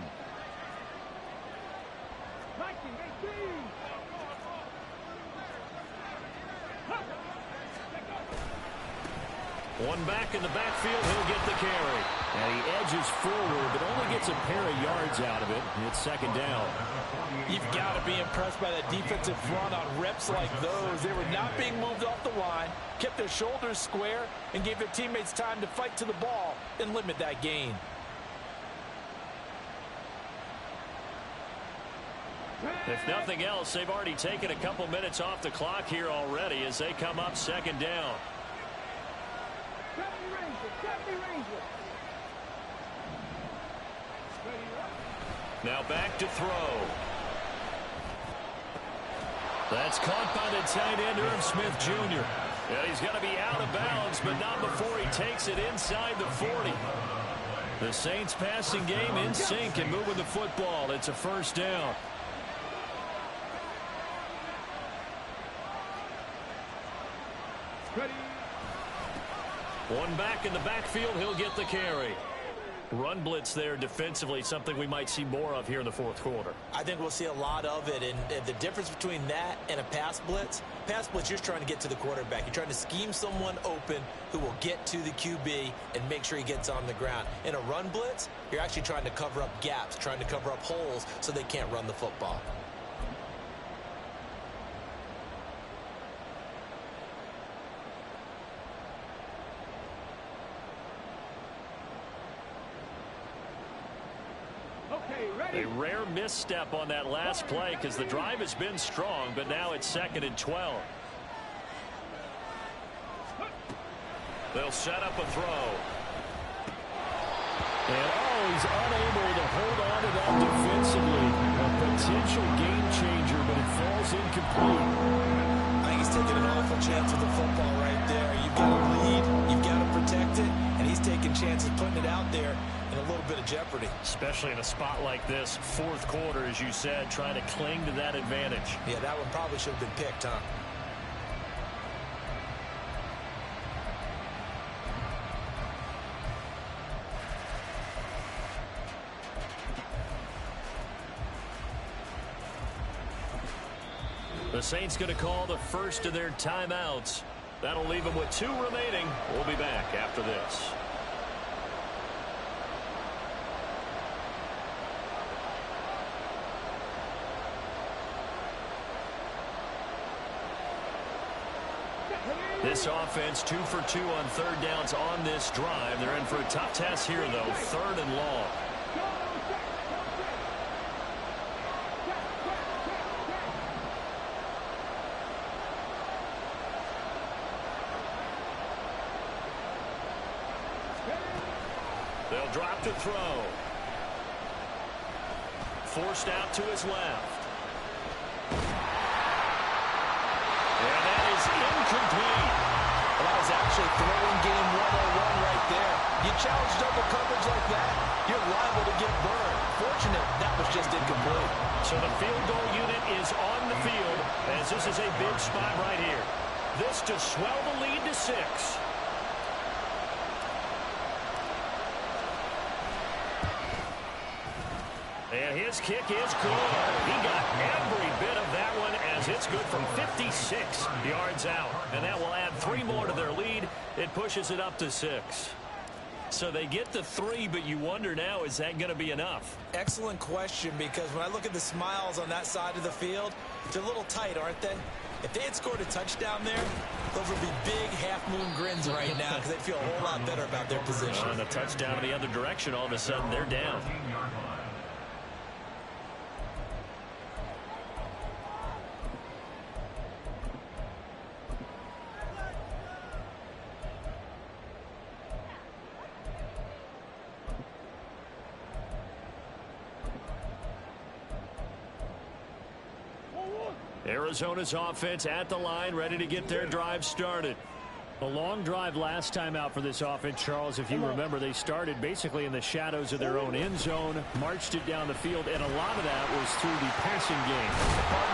One back in the backfield, he'll get the carry. And he edges forward, but only gets a pair of yards out of it. It's 2nd down. You've got to be impressed by that defensive front on reps like those. They were not being moved off the line, kept their shoulders square, and gave their teammates time to fight to the ball and limit that gain. If nothing else, they've already taken a couple minutes off the clock here already as they come up 2nd down. Now back to throw. That's caught by the tight end, Irv Smith Jr. And he's going to be out of bounds, but not before he takes it inside the 40. The Saints passing game in sync and moving the football. It's a 1st down. One back in the backfield, he'll get the carry. Run blitz there defensively, something we might see more of here in the fourth quarter. I think we'll see a lot of it, and the difference between that and a pass blitz, you're trying to get to the quarterback. You're trying to scheme someone open who will get to the QB and make sure he gets on the ground. In a run blitz, you're actually trying to cover up gaps, trying to cover up holes so they can't run the football. A rare misstep on that last play because the drive has been strong, but now it's 2nd and 12. They'll set up a throw. And he's unable to hold on to that defensively. A potential game changer, but it falls incomplete. I think he's taking an awful chance with the football right there. You've got to lead, you've got to protect it, and he's taking chances putting it out there in a little bit of jeopardy. Especially in a spot like this, fourth quarter, as you said, trying to cling to that advantage. Yeah, that one probably should have been picked, huh? The Saints going to call the first of their timeouts. That'll leave them with 2 remaining. We'll be back after this. This offense 2 for 2 on 3rd downs on this drive. They're in for a tough test here, though. 3rd and long. They'll drop to throw. Forced out to his left. And that is incomplete. Well, that was actually throwing game 101 right there. You challenge double coverage like that, you're liable to get burned. Fortunate, that was just incomplete. So the field goal unit is on the field as this is a big spot right here. This to swell the lead to 6. And his kick is good. He got every bit of that one as it's good from 56 yards out. And that will add 3 more to their lead. It pushes it up to 6. So they get the 3, but you wonder now, is that going to be enough? Excellent question, because when I look at the smiles on that side of the field, they're a little tight, aren't they? If they had scored a touchdown there, those would be big half-moon grins right now because they'd feel a whole lot better about their position. And a touchdown in the other direction, all of a sudden they're down. Arizona's offense at the line, ready to get their drive started. A long drive last time out for this offense, Charles. If you remember, they started basically in the shadows of their own end zone, marched it down the field, and a lot of that was through the passing game.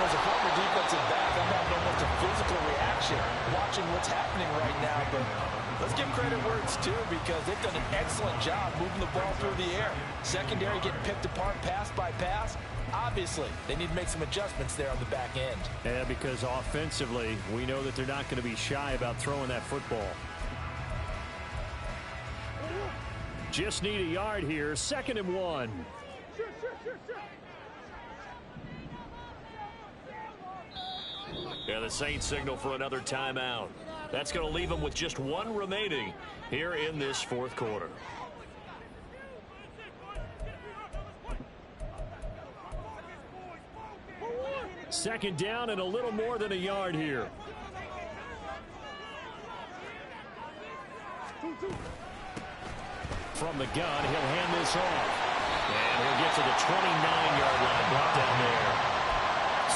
As a former defensive back, I'm having almost a physical reaction watching what's happening right now, but let's give credit where it's due because they've done an excellent job moving the ball through the air. Secondary getting picked apart pass by pass. Obviously, they need to make some adjustments there on the back end. Yeah, because offensively, we know that they're not going to be shy about throwing that football. Just need a yard here. 2nd and 1. Yeah, the Saints signal for another timeout. That's going to leave them with just 1 remaining here in this fourth quarter. Second down and a little more than a yard here. From the gun, he'll hand this off. And he'll get to the 29-yard line, brought down there.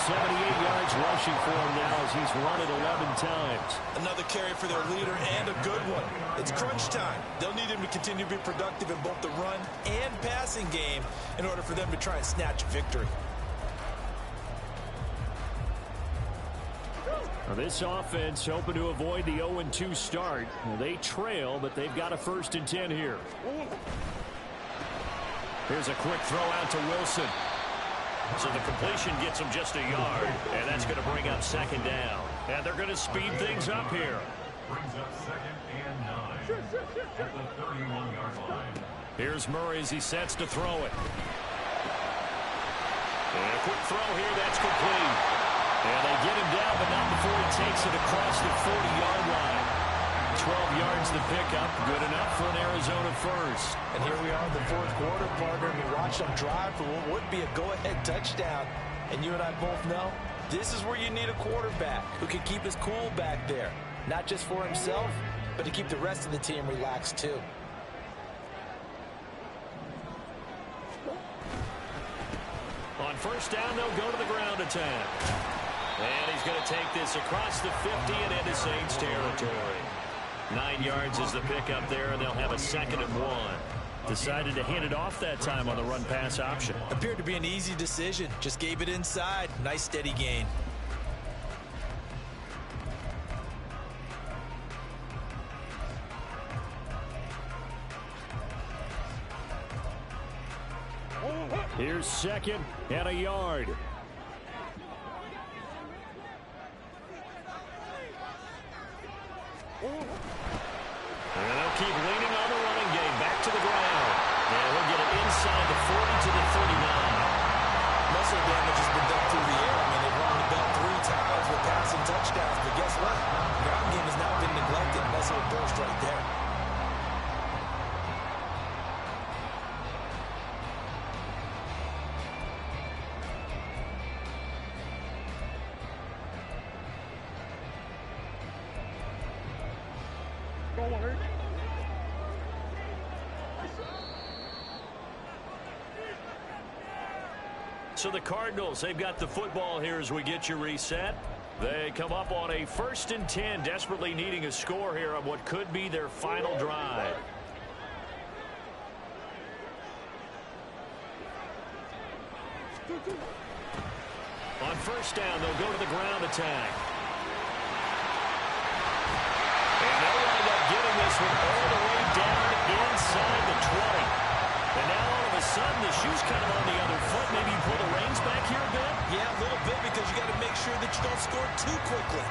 78 yards rushing for him now as he's run it 11 times. Another carry for their leader and a good one. It's crunch time. They'll need him to continue to be productive in both the run and passing game in order for them to try and snatch victory. Well, this offense hoping to avoid the 0-2 start. Well, they trail, but they've got a 1st and 10 here. Here's a quick throw out to Wilson. So the completion gets him just a yard, and that's going to bring up 2nd down. And they're going to speed things up here. Brings up 2nd and 9 at the 31-yard line. Here's Murray as he sets to throw it. And a quick throw here, that's complete. And they get him down, but not before he takes it across the 40-yard line. 12 yards the pickup, good enough for an Arizona 1st. And here we are in the 4th quarter, partner. We watch them drive for what would be a go-ahead touchdown. And you and I both know this is where you need a quarterback who can keep his cool back there. Not just for himself, but to keep the rest of the team relaxed too. On 1st down, they'll go to the ground attack. And he's going to take this across the 50 and into Saints territory. 9 yards is the pickup there, and they'll have a 2nd and 1. Decided to hand it off that time on the run-pass option. Appeared to be an easy decision. Just gave it inside. Nice steady gain. Here's 2nd and a yard. And they'll keep leaning on the running game. Back to the ground. And he'll get it inside the 40 to the 39. Muscle damage has been done through the air. I mean, they've run the bell 3 times with passing touchdowns. But guess what? The ground game has not been neglected. Nice little burst right there. So the Cardinals, they've got the football here as we get you reset. They come up on a 1st and 10, desperately needing a score here on what could be their final drive. On 1st down, they'll go to the ground attack. And they'll wind up getting this one all the way down inside the 20. And now all of a sudden the shoe's kind of on the other foot. Maybe you pull the reins back here a bit? Yeah, a little bit, because you got to make sure that you don't score too quickly.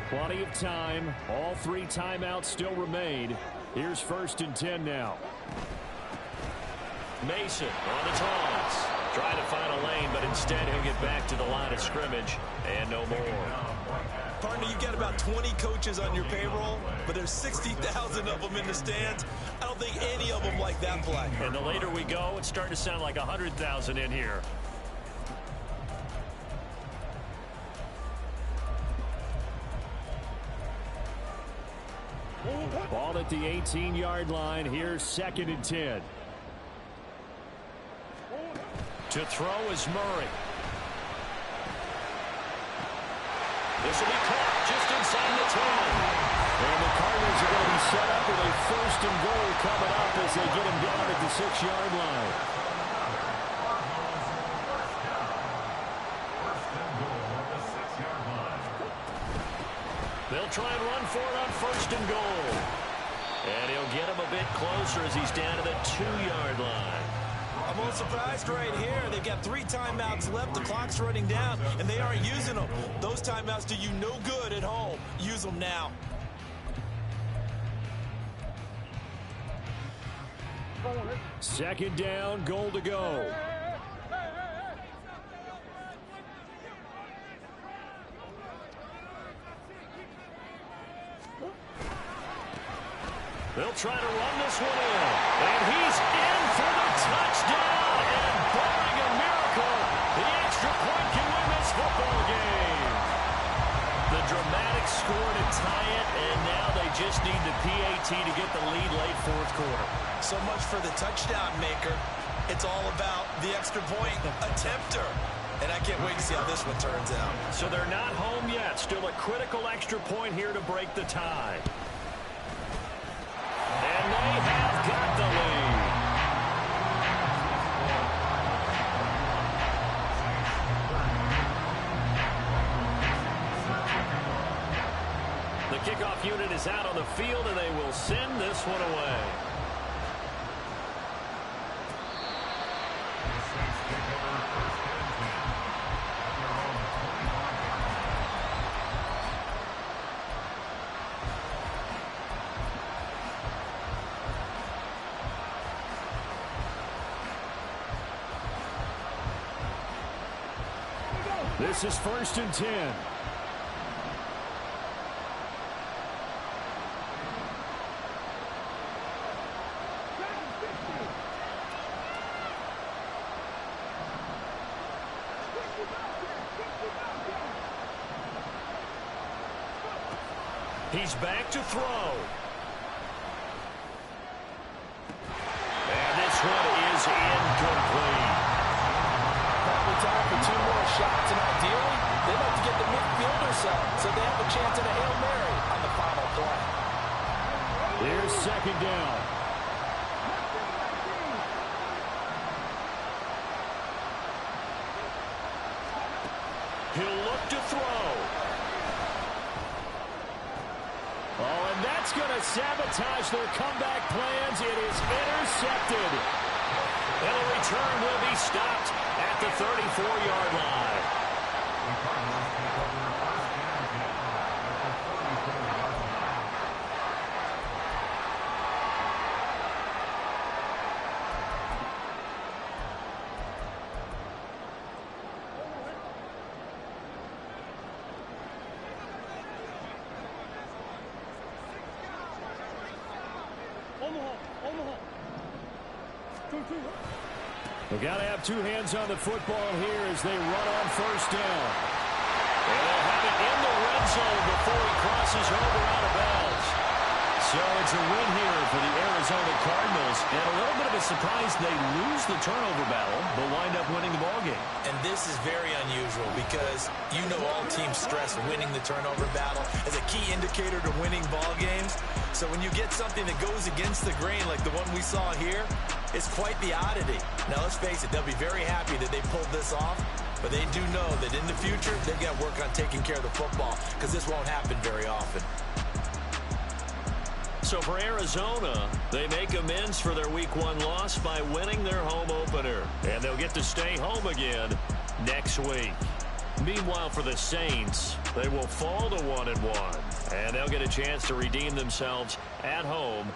Plenty of time. All 3 timeouts still remain. Here's 1st and 10 now. Mason on the toss. Trying to find a lane, but instead he'll get back to the line of scrimmage and no more. Partner, you've got about 20 coaches on your payroll, but there's 60,000 of them in the stands. I don't think any of them like that play. And the later we go, it's starting to sound like 100,000 in here. Ball at the 18-yard line. Here's 2nd and 10. To throw is Murray. This will be caught just inside the 10. And the Cardinals are going to be set up with a 1st and goal coming up as they get him down at the 6-yard line. They'll try and run for it on 1st and goal. And he'll get him a bit closer as he's down to the 2-yard line. I'm a little surprised right here. They've got 3 timeouts left. The clock's running down, and they aren't using them. Those timeouts do you no good at home. Use them now. Second down, goal to go. They'll try to run this one in. And he's in for the touchdown. And barring a miracle, the extra point can win this football game. The dramatic score to tie it, and now they just need the PAT to get the lead late 4th quarter. So much for the touchdown maker. It's all about the extra point attempter. And I can't wait to see how this one turns out. So they're not home yet. Still a critical extra point here to break the tie. And got the lead. The kickoff unit is out on the field, and they will send this one away. This is 1st and 10. He's back to throw. And this one is incomplete. Probably time for 2 more shots, and ideally, they'd like to get the midfielder set so they have a chance at a Hail Mary on the final play. Here's 2nd down. He'll look to throw. Oh, and that's going to sabotage their comeback plans. It is intercepted. And the return will be stopped at the 34-yard line. The Cardinals take over 1st and 10 at the 34-yard line. They got to have 2 hands on the football here as they run on 1st down. And they'll have it in the red zone before he crosses over out of bounds. So it's a win here for the Arizona Cardinals. And a little bit of a surprise they lose the turnover battle, but wind up winning the ballgame. And this is very unusual because you know all teams stress winning the turnover battle as a key indicator to winning ball games. So when you get something that goes against the grain like the one we saw here, it's quite the oddity. Now, let's face it, they'll be very happy that they pulled this off, but they do know that in the future, they've got to work on taking care of the football because this won't happen very often. So for Arizona, they make amends for their Week 1 loss by winning their home opener. And they'll get to stay home again next week. Meanwhile, for the Saints, they will fall to 1-1. And they'll get a chance to redeem themselves at home